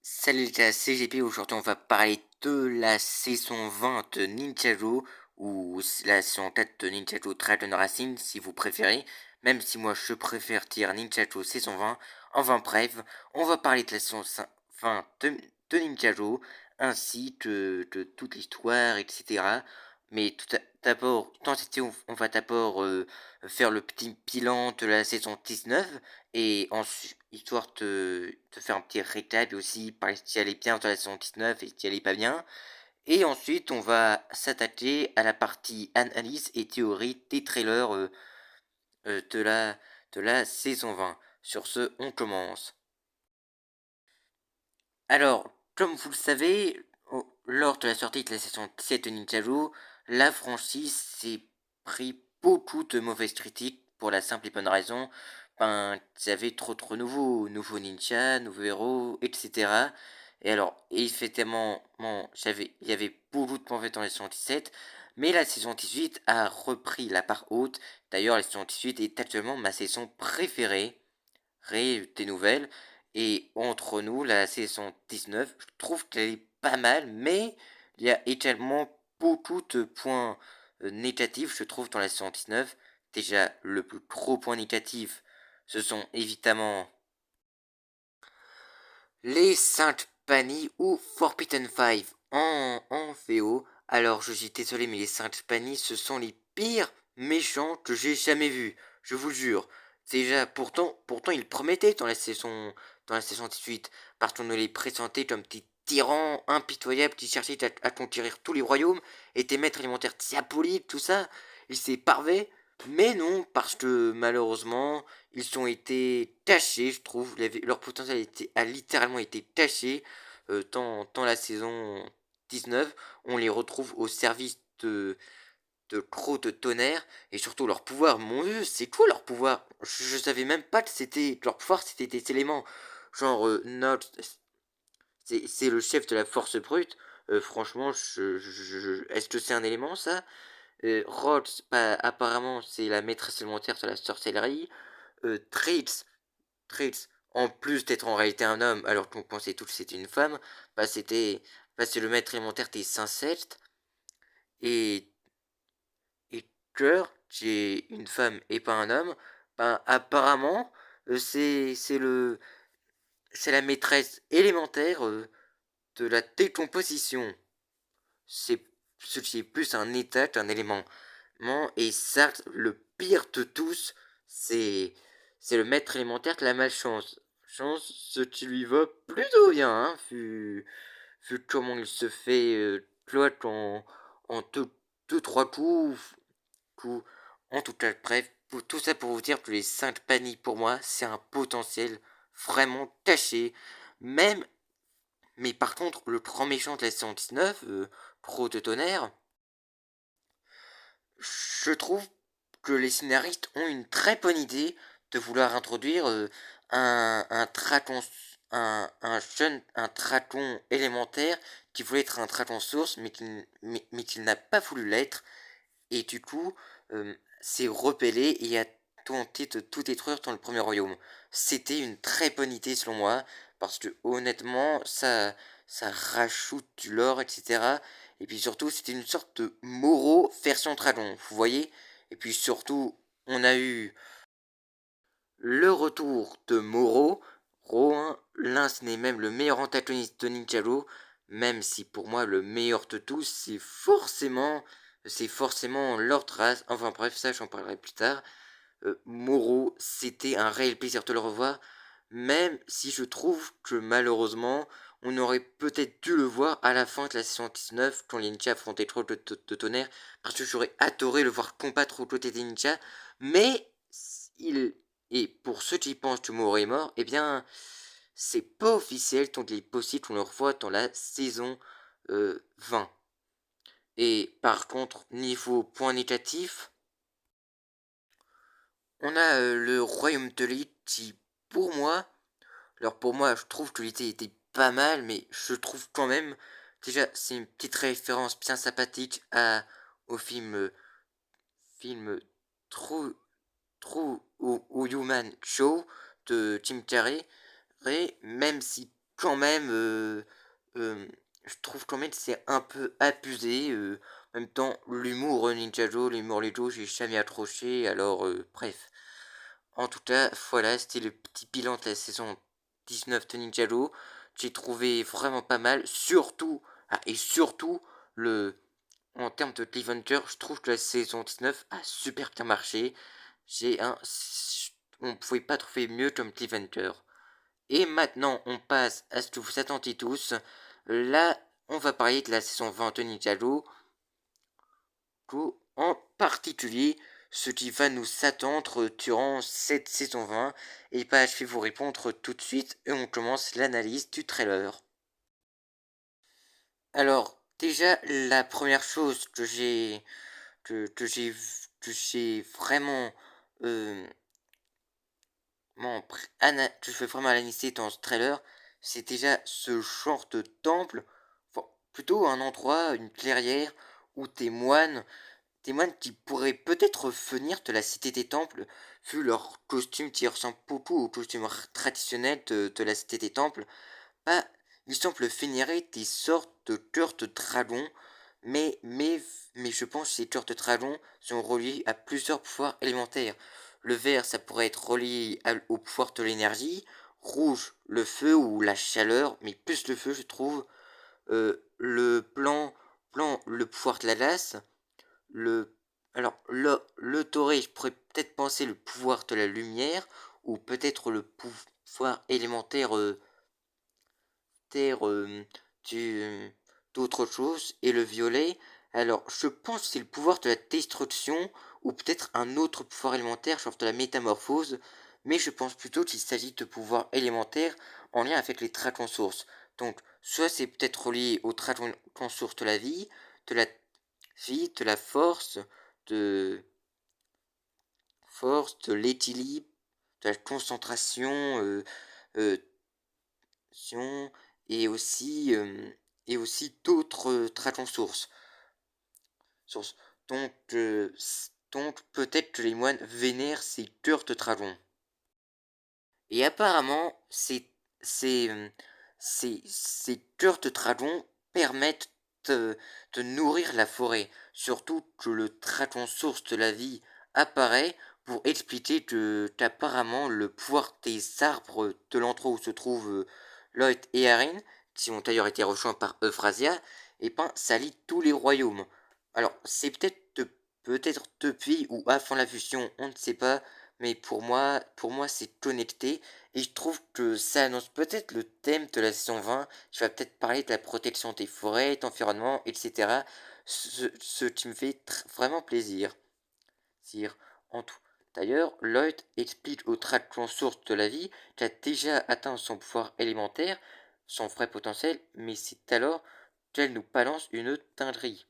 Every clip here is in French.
Salut les gars, c'est GP. Aujourd'hui on va parler de la saison 20 de Ninjago, ou la saison 4 de Ninjago Dragon Racing si vous préférez, même si moi je préfère dire Ninjago saison 20. Enfin bref, on va parler de la saison 20 de Ninjago, ainsi de toute l'histoire, etc. Mais d'abord, dans cette vidéo, on va d'abord faire le petit bilan de la saison 19, et ensuite, histoire de faire un petit récap et aussi parler si elle est bien dans la saison 19 et si elle est pas bien. Et ensuite, on va s'attaquer à la partie analyse et théorie des trailers de la saison 20. Sur ce, on commence. Alors, comme vous le savez, lors de la sortie de la saison 7 de Ninjago, la franchise s'est pris beaucoup de mauvaises critiques pour la simple et bonne raison, ben, qu'il y avait trop nouveaux ninjas, nouveaux héros, etc. Et alors, effectivement, il y avait beaucoup de mauvais dans la saison 17, mais la saison 18 a repris la part haute. D'ailleurs, la saison 18 est actuellement ma saison préférée des nouvelles. Et entre nous, la saison 19, je trouve qu'elle est pas mal, mais il y a également beaucoup de points négatifs, je trouve, dans la saison 19. Déjà, le plus gros point négatif, ce sont évidemment les 5 Panies ou Forbidden Five en VO. Alors, je suis désolé, mais les 5 Panies, ce sont les pires méchants que j'ai jamais vus. Je vous le jure. Déjà, pourtant, ils promettaient dans la saison 18, parce qu'on nous les présentait comme des tyrans impitoyables qui cherchaient à conquérir tous les royaumes, et des maîtres élémentaires diaboliques, tout ça. Ils s'est parvé, mais non, parce que malheureusement, ils ont été tachés, je trouve. Leur potentiel a littéralement été taché. Dans la saison 19, on les retrouve au service de crocs de tonnerre, et surtout leur pouvoir. Mon dieu, c'est quoi leur pouvoir? Je savais même pas que leur pouvoir, c'était des éléments. Genre, Note, c'est le chef de la force brute. Franchement, est-ce que c'est un élément, ça? Rhodes, bah, apparemment, c'est la maîtresse élémentaire de la sorcellerie. Trix, en plus d'être en réalité un homme, alors qu'on pensait tous que c'était une femme, bah c'est le maître élémentaire des insectes. Et, et Cœur, qui est une femme et pas un homme, bah apparemment, c'est la maîtresse élémentaire de la décomposition. C'est ce qui est plus un état qu'un élément. Et certes, le pire de tous, c'est c'est le maître élémentaire de la malchance. Chance, ce qui lui va plutôt bien, hein, vu comment il se fait cloître en deux, trois coups. En tout cas, bref, tout ça pour vous dire que les 5 paniques, pour moi, c'est un potentiel vraiment caché. Même, mais par contre, le grand méchant de la saison 19, Pro de Tonnerre, je trouve que les scénaristes ont une très bonne idée de vouloir introduire un dragon, un dragon élémentaire qui voulait être un dragon source, mais qui n'a pas voulu l'être, et du coup, s'est rebellé et a tenté de tout détruire dans le premier royaume. C'était une très bonne idée selon moi, parce que honnêtement, ça rajoute du lore, etc. Et puis surtout, c'était une sorte de Moro version dragon, vous voyez. Et puis surtout, on a eu le retour de Moro. Rohan, l'un ce n'est même le meilleur antagoniste de Ninjago, même si pour moi le meilleur de tous, c'est forcément Lord Raz. Enfin bref, ça j'en parlerai plus tard. Moro, c'était un réel plaisir de le revoir, même si je trouve que malheureusement, on aurait peut-être dû le voir à la fin de la saison 19, quand les ninjas affrontaient trop de tonnerre, parce que j'aurais adoré le voir combattre aux côtés des ninjas, mais il... Et pour ceux qui pensent que Moro est mort, eh bien, c'est pas officiel, donc il est possible qu'on le revoie dans la saison 20. Et par contre, niveau point négatif, on a le royaume de l'élite qui, pour moi, je trouve que l'idée était pas mal, mais je trouve quand même, déjà, c'est une petite référence bien sympathique au film True, True ou Human Show de Jim Carrey, même si quand même, je trouve quand même que c'est un peu abusé. En même temps, l'humour Ninja Joe, l'humour les Joe, j'ai jamais accroché. Alors, bref. En tout cas, voilà, c'était le petit bilan de la saison 19 de Ninja Joe. J'ai trouvé vraiment pas mal. Surtout, et surtout, en termes de Cliffhanger, je trouve que la saison 19 a super bien marché. On pouvait pas trouver mieux comme Cliffhanger. Et maintenant, on passe à ce que vous attendez tous. Là, on va parler de la saison 20 de Ninja Joe. En particulier, ce qui va nous attendre durant cette saison 20. Et bah, je vais vous répondre tout de suite et on commence l'analyse du trailer. Alors, déjà, la première chose que j'ai vraiment euh, que je fais vraiment analyser dans ce trailer, c'est déjà ce genre de temple, enfin, plutôt un endroit, une clairière où des moines qui pourraient peut-être venir de la cité des temples, vu leur costume qui ressemble beaucoup au costume traditionnel de la cité des temples. Bah, ils semblent vénérer des sortes de cœurs de dragon, mais, mais, mais je pense que ces cœurs de dragon sont reliés à plusieurs pouvoirs élémentaires. Le vert, ça pourrait être relié au pouvoir de l'énergie, rouge, le feu ou la chaleur, mais plus le feu, je trouve. Le blanc, le pouvoir de la glace. Le, le doré, je pourrais peut-être penser le pouvoir de la lumière, ou peut-être le pouvoir élémentaire terre d'autre chose. Et le violet, alors je pense que c'est le pouvoir de la destruction, ou peut-être un autre pouvoir élémentaire, genre de la métamorphose, mais je pense plutôt qu'il s'agit de pouvoirs élémentaires en lien avec les dragons sources. Donc, soit c'est peut-être relié aux dragons sources de la de la de de l'équilibre, de la concentration, euh, et aussi, d'autres trajectoires sources. Donc, donc peut-être que les moines vénèrent ces cœurs de dragon. Et apparemment, ces cœurs de dragon permettent de nourrir la forêt. Surtout que le dragon source de la vie apparaît pour expliquer qu'apparemment le pouvoir des arbres de l'endroit où se trouvent Lloyd et Arin, qui ont d'ailleurs été rejoints par Euphrasia, et ben ça lie tous les royaumes. Alors c'est peut-être depuis ou avant la fusion, on ne sait pas, mais pour moi c'est connecté et je trouve que ça annonce peut-être le thème de la saison 20. Je vais peut-être parler de la protection des forêts, d'environnement, etc. Ce qui me fait vraiment plaisir. Sire, en tout. D'ailleurs, Lloyd explique au Dragon Source de la vie qu'il a déjà atteint son pouvoir élémentaire, son vrai potentiel, mais c'est alors qu'elle nous balance une dinguerie.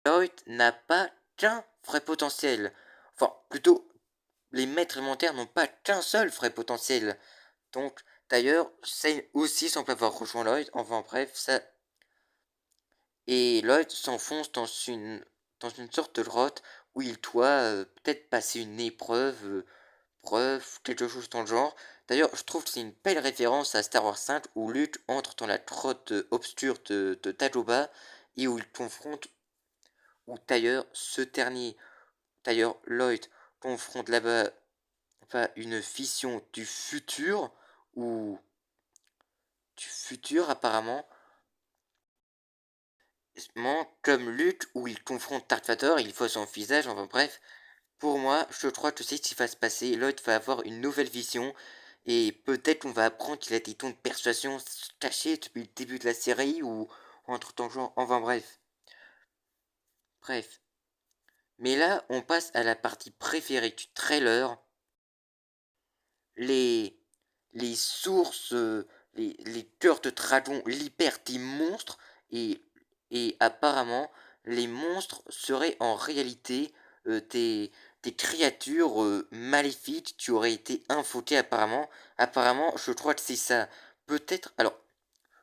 Lloyd n'a pas qu'un vrai potentiel. Enfin, plutôt, les maîtres élémentaires n'ont pas qu'un seul vrai potentiel. Donc, d'ailleurs, Sane aussi semble avoir rejoint Lloyd. Enfin bref, ça. Et Lloyd s'enfonce dans une sorte de grotte où il doit peut-être passer une épreuve, quelque chose dans le genre. D'ailleurs, je trouve que c'est une belle référence à Star Wars 5 où Luke entre dans la grotte obscure de Dagobah et où il confronte, ou d'ailleurs, d'ailleurs, Lloyd confronte là-bas une vision ou du futur apparemment, comme Luke où il confronte Darth Vader, il voit son visage, enfin bref, pour moi, je crois que c'est ce qui va se passer, Lloyd va avoir une nouvelle vision, et peut-être qu'on va apprendre qu'il a des dons de persuasion cachés depuis le début de la série, ou entre temps genre, enfin bref. Bref. Mais là, on passe à la partie préférée du trailer, les, les sources, les cœurs de dragon libèrent des monstres et, et apparemment les monstres seraient en réalité des créatures maléfiques qui auraient été invoquées apparemment. Apparemment, je crois que c'est ça. Peut-être. Alors,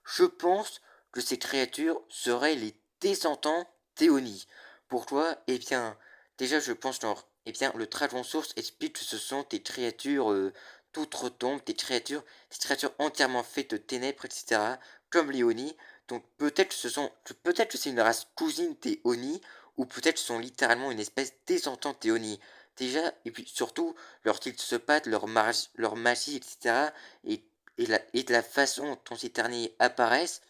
je pense que ces créatures seraient les descendants d'Eoni. Pourquoi? Eh bien, déjà, je pense genre, eh bien, le Dragon Source explique que ce sont des créatures toutes retombent, des créatures entièrement faites de ténèbres, etc. Comme les Oni. Donc peut-être que c'est une race cousine des Oni, ou peut-être sont littéralement une espèce descendante des Oni. Déjà, et puis surtout, leur style de se battre, leur magie, etc. Et, et de la façon dont ces derniers apparaissent,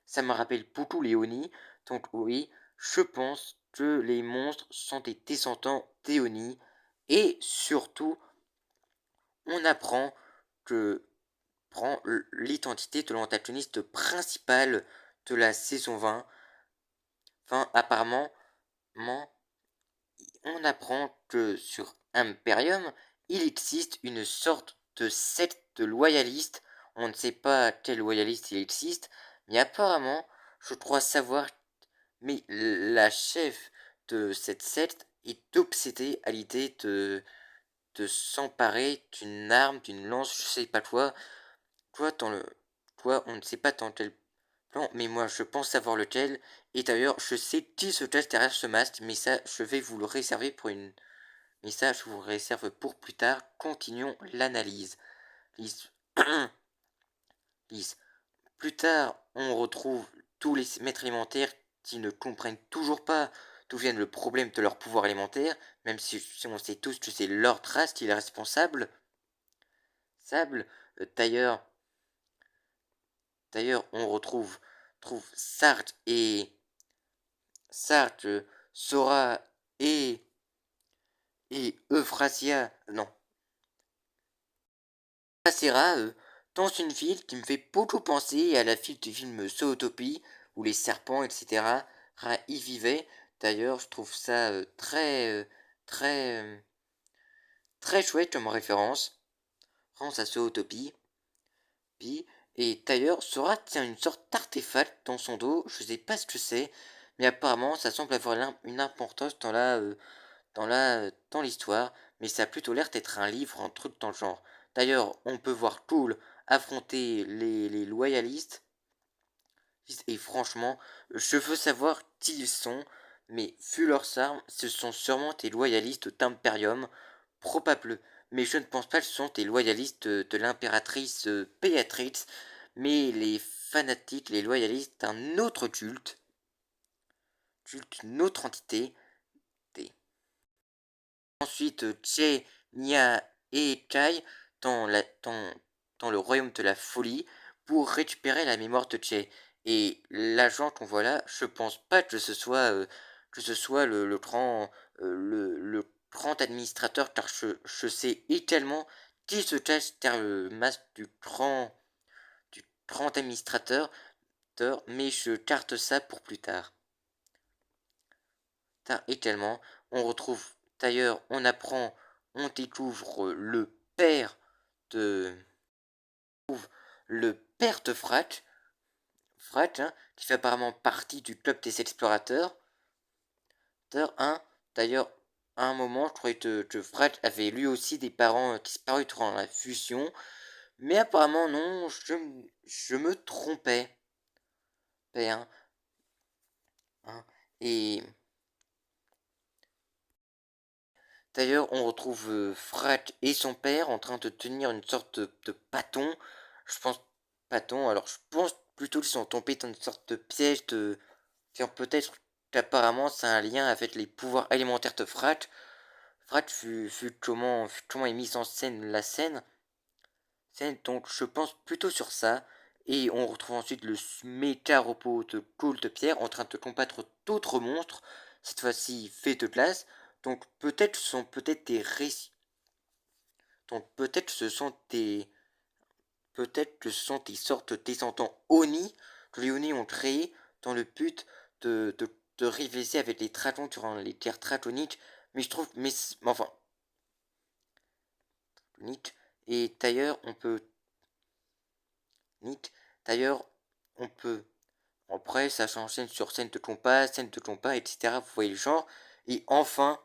ça me rappelle beaucoup les Oni. Donc oui, je pense que les monstres sont des descendants des Oni. Et surtout, on apprend que prend l'identité de l'antagoniste principal de la saison 20. Enfin, apparemment, on apprend que sur Imperium, il existe une sorte de secte de loyalistes. On ne sait pas quel loyaliste il existe, mais apparemment, je crois savoir, mais la chef de cette secte est obsédée à l'idée de s'emparer d'une arme, d'une lance, je sais pas quoi. Toi, on ne sait pas dans quel plan, mais moi, je pense savoir lequel. Et d'ailleurs, je sais qui se cache derrière ce masque, mais ça, je vais vous le réserver pour une... Mais ça, je vous le réserve pour plus tard. Continuons l'analyse. Lise. Lise. Plus tard, on retrouve tous les maîtres élémentaires qui ne comprennent toujours pas d'où vient le problème de leur pouvoir élémentaire, même si on sait tous que c'est leur race qui est responsable. Sable, d'ailleurs, on trouve Sartre, Sora et Euphrasia, non, Acera, dans une ville qui me fait beaucoup penser à la ville du film Zootopie, où les serpents, etc. y vivaient. D'ailleurs, je trouve ça très, très chouette comme référence. France à Zootopie. Et d'ailleurs, Sora tient une sorte d'artefact dans son dos, je sais pas ce que c'est, mais apparemment ça semble avoir une importance dans l'histoire, mais ça a plutôt l'air d'être un livre, un truc dans le genre. D'ailleurs, on peut voir Tool affronter les loyalistes, et franchement, je veux savoir qui ils sont, mais vu leurs armes, ce sont sûrement des loyalistes d'Imperium, probable, mais je ne pense pas que ce sont des loyalistes de l'impératrice Béatrix, mais les fanatiques, les loyalistes d'un autre culte, une autre entité. Ensuite, Che, Nia et Kai dans, dans le royaume de la folie pour récupérer la mémoire de Che. Et l'agent qu'on voit là, je pense pas que ce soit le grand administrateur, car je sais également qui se cache derrière le masque du grand administrateur, mais je carte ça pour plus tard. Également, on retrouve d'ailleurs, on découvre de le père de Fratch, hein, qui fait apparemment partie du club des explorateurs. D'ailleurs, à un moment, je croyais que Fratch avait lui aussi des parents disparus durant la fusion, mais apparemment non, je me trompais. Hein, hein. Et d'ailleurs, on retrouve Fratch et son père en train de tenir une sorte de bâton. Je pense bâton. Alors, je pense plutôt qu'ils sont tombés dans une sorte de piège de. Tiens, peut-être qu'apparemment, c'est un lien avec les pouvoirs alimentaires de Fratch. Fratch fut comment est mise en scène la scène. Donc, je pense plutôt sur ça. Et on retrouve ensuite le méca robot de Cool de Pierre en train de combattre d'autres monstres, cette fois-ci fait de glace. Donc peut-être ce sont peut-être des récits. Donc peut-être que ce sont des sortes de descendants Oni que les Oni ont créés dans le but de rivaliser avec les dragons durant les guerres draconiques. Mais je trouve, mais enfin, et d'ailleurs d'ailleurs on peut après, ça s'enchaîne sur scène de combat, etc. Vous voyez le genre. Et enfin,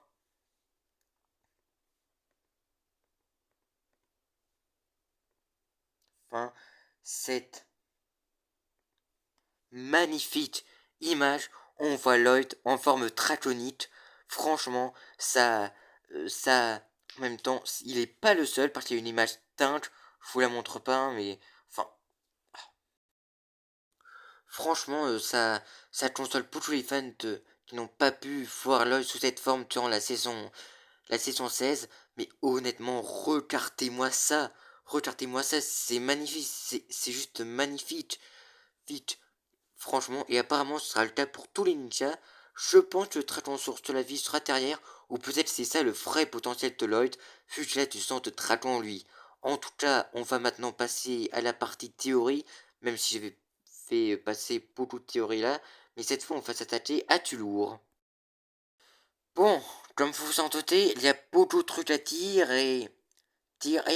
cette magnifique image, on voit Lloyd en forme draconique. Franchement, ça En même temps, il est pas le seul parce qu'il y a une image teinte. Je vous la montre pas, hein, mais enfin, franchement, ça console pour tous les fans qui n'ont pas pu voir l'œil sous cette forme durant la saison 16. Mais honnêtement, regardez-moi ça, c'est magnifique, c'est juste magnifique. Vite, franchement, et apparemment ce sera le cas pour tous les ninjas. Je pense que le Dragon Source de la vie sera derrière, ou peut-être c'est ça le vrai potentiel de Lloyd, vu que là tu sens de dragon en lui. En tout cas, on va maintenant passer à la partie théorie, même si j'avais fait passer beaucoup de théories là, mais cette fois on va s'attaquer à Tulour. Bon, comme vous vous en doutez, il y a beaucoup de trucs à dire et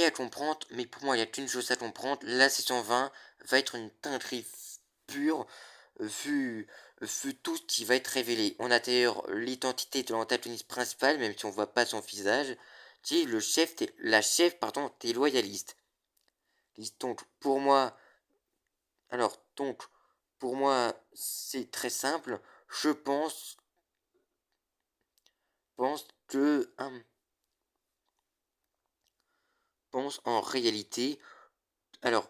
à comprendre, mais pour moi il n'y a qu'une chose à comprendre, la saison 20 va être une dinguerie pure, vu, vu tout ce qui va être révélé. On a d'ailleurs l'identité de l'antagoniste principal, même si on voit pas son visage, qui est la chef pardon, des loyalistes. Donc pour moi, donc pour moi c'est très simple. Je pense que pense en réalité. Alors,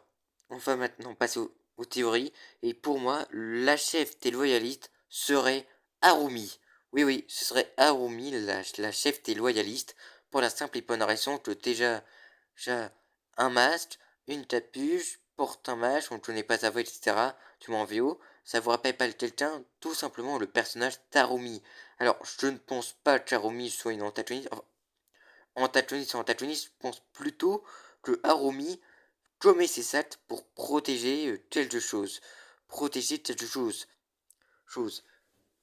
on va maintenant passer aux théories. Et pour moi, la chef des loyalistes serait Harumi. Oui, oui, ce serait Harumi, la chef des loyalistes, pour la simple et bonne raison que déjà un masque, une capuche, porte un masque, on ne connaît pas sa voix, etc. Tu m'en VO, ça vous rappelle pas quelqu'un, tout simplement le personnage d'Harumi. Alors, je ne pense pas qu'Harumi soit une antagoniste. Enfin, antagoniste, je pense plutôt que Harumi commet ses actes pour protéger quelque chose. Protéger quelque chose.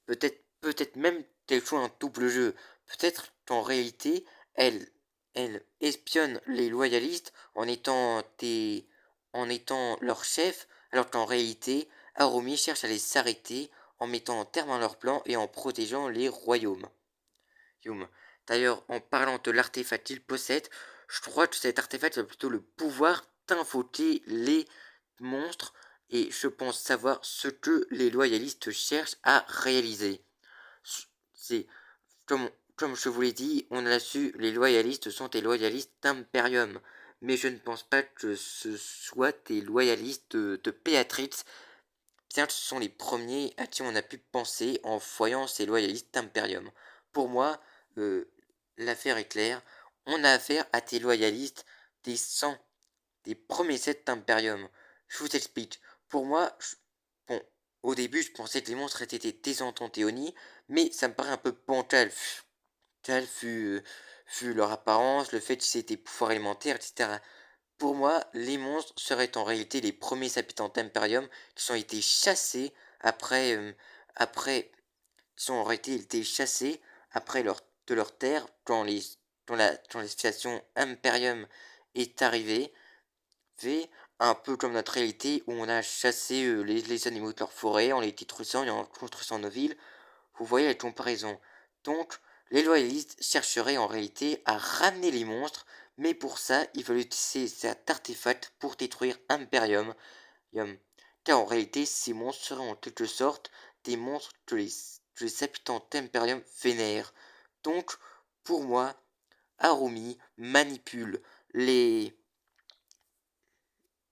Peut-être même qu'elle joue un double jeu. Peut-être qu'en réalité, elle, elle espionne les loyalistes en étant leur chef, alors qu'en réalité, Harumi cherche à les arrêter en mettant un terme à leur plan et en protégeant les royaumes. D'ailleurs, en parlant de l'artefact qu'il possède, je crois que cet artefact a plutôt le pouvoir d'invoquer les monstres et je pense savoir ce que les loyalistes cherchent à réaliser. C'est comme, comme je vous l'ai dit, on a su, les loyalistes sont des loyalistes d'Imperium. Mais je ne pense pas que ce soit des loyalistes de Béatrix, bien que ce sont les premiers à qui on a pu penser en voyant ces loyalistes d'Imperium. Pour moi, euh, l'affaire est claire. On a affaire à des loyalistes des 100, des premiers sets d'Imperium. Je vous explique. Pour moi, bon, au début, je pensais que les monstres étaient des Oni, mais ça me paraît un peu bancal. Tel fut leur apparence, le fait qu'ils aient des pouvoirs élémentaires, etc. Pour moi, les monstres seraient en réalité les premiers habitants d'Imperium qui ont été chassés après, après, qui ont été chassés après de leur terre quand la station Imperium est arrivée, fait un peu comme notre réalité où on a chassé les animaux de leur forêt en les détruisant et en construisant nos villes. Vous voyez la comparaison. Donc, les loyalistes chercheraient en réalité à ramener les monstres, mais pour ça, ils veulent utiliser cet artefact pour détruire Imperium. Car en réalité, ces monstres seraient en quelque sorte des monstres que les habitants d'Imperium vénèrent. Donc, pour moi, Harumi les,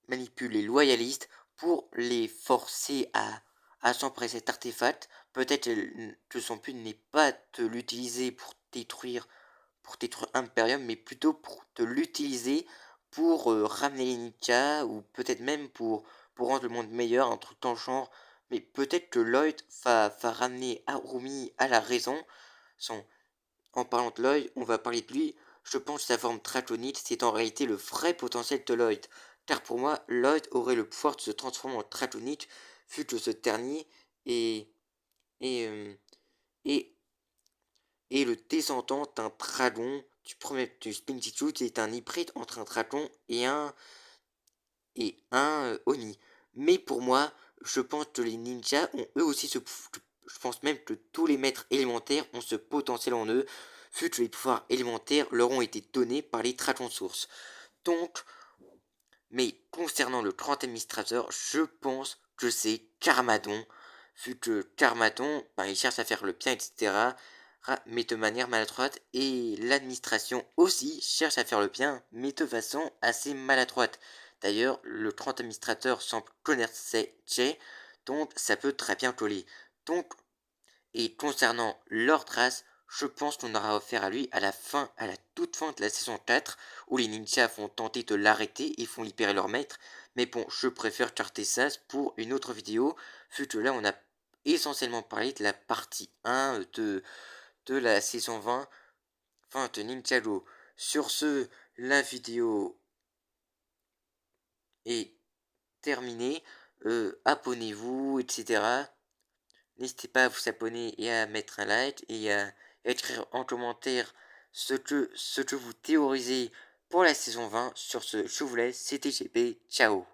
manipule les loyalistes pour les forcer à s'emparer cet artefact. Peut-être que son but n'est pas de l'utiliser pour détruire Imperium, mais plutôt pour de l'utiliser pour ramener les ninjas, ou peut-être même pour rendre le monde meilleur, un truc dans le genre. Mais peut-être que Lloyd va ramener Harumi à la raison. Son, en parlant de Lloyd, on va parler de lui. Je pense que sa forme draconique, c'est en réalité le vrai potentiel de Lloyd. Car pour moi, Lloyd aurait le pouvoir de se transformer en draconique, vu que ce dernier est, est, euh, est, est le descendant d'un dragon du premier du Spinjitzu, qui est un hybride entre un dragon et un Oni. Mais pour moi, je pense que les ninjas ont eux aussi je pense même que tous les maîtres élémentaires ont ce potentiel en eux, vu que les pouvoirs élémentaires leur ont été donnés par les dragons sources. Donc, mais concernant le grand administrateur, je pense que c'est Carmadon, vu que Carmadon, ben, il cherche à faire le bien, etc. mais de manière maladroite, et l'administration aussi cherche à faire le bien, mais de façon assez maladroite. D'ailleurs, le 30 administrateur semble connaître ces jets, donc ça peut très bien coller. Donc, et concernant Lord Ras, je pense qu'on aura affaire à lui à la toute fin de la saison 4, où les ninjas vont tenter de l'arrêter et font libérer leur maître. Mais bon, je préfère charter ça pour une autre vidéo, vu que là on a essentiellement parlé de la partie 1 de la saison 20, fin de Ninjago. Sur ce, la vidéo est terminée. Abonnez-vous, etc. N'hésitez pas à vous abonner et à mettre un like et à écrire en commentaire ce que vous théorisez pour la saison 20. Sur ce, je vous laisse, c'était GP, ciao.